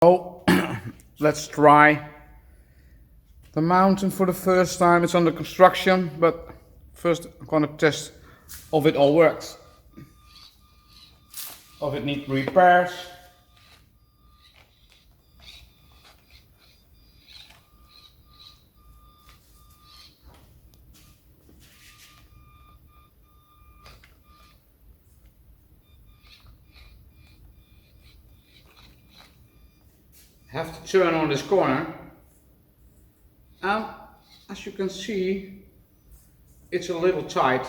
So let's try the mountain for the first time. It's under construction, but first I'm gonna test if it all works. If it needs repairs. Have to turn on this corner, and as you can see, it's a little tight.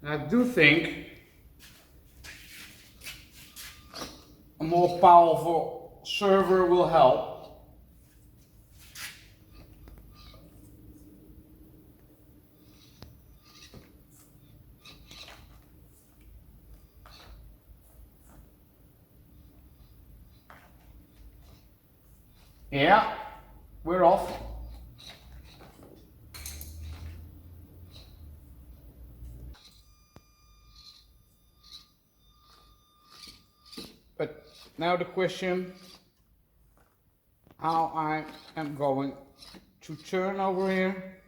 And I do think a more powerful server will help. Yeah, we're off. But now the question, how I am going to turn over here.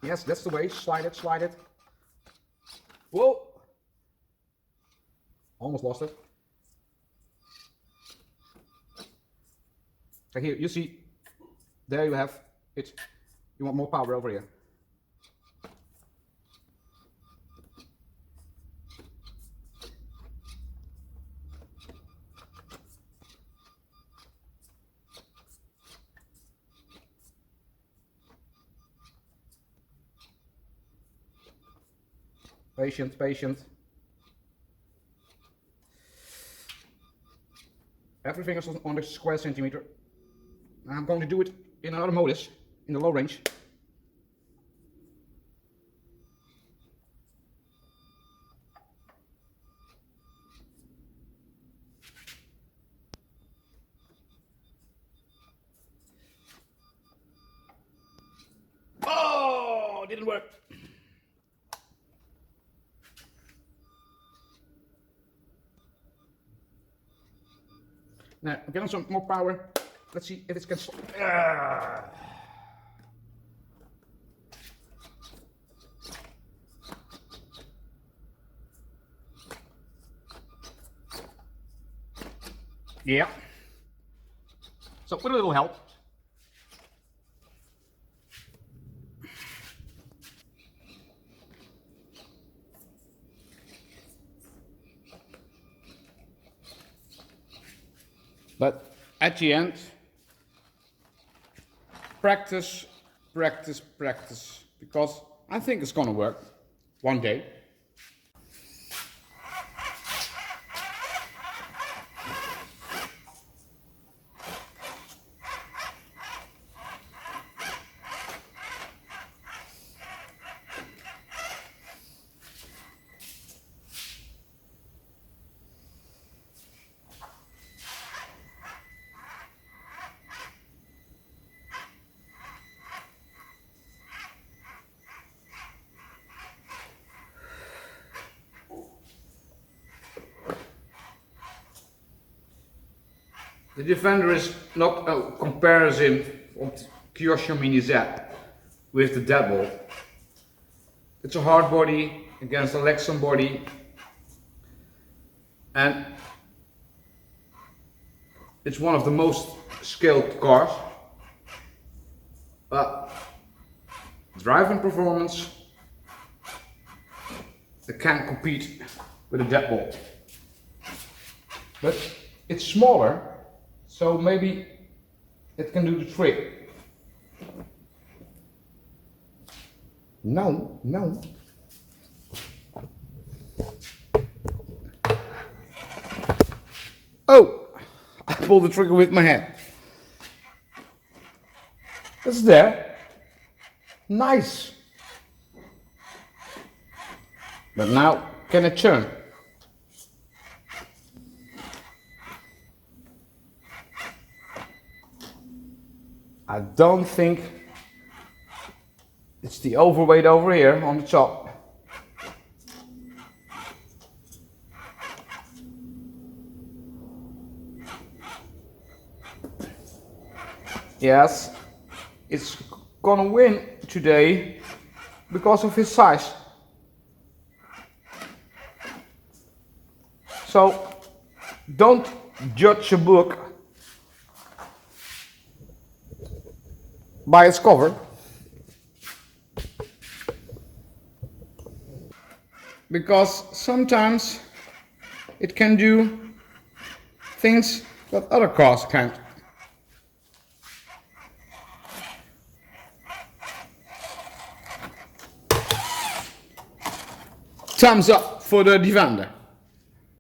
Yes, that's the way. Slide it, slide it. Whoa! Almost lost it. Like here, you see, there you have it. You want more power over here. Patient, patient. Everything is on the square centimeter. I'm going to do it in another modus, in the low range. Oh, didn't work. Now, I'm getting some more power. Let's see if it can stop. Yeah. So with a little help. But at the end, practice, practice, practice, because I think it's gonna work one day. The Defender is not a comparison of Kyosho Mini Z with the Deadbolt. It's a hard body against a Lexan body, and it's one of the most skilled cars. But driving performance, it can't compete with a Deadbolt. But it's smaller. So maybe it can do the trick. No, no. Oh, I pulled the trigger with my hand. It's there. Nice. But now, can it turn? I don't think it's the overweight over here on the top. Yes, it's gonna win today because of his size. So don't judge a book by its cover. Because sometimes it can do things that other cars can't. Thumbs up for the Defender.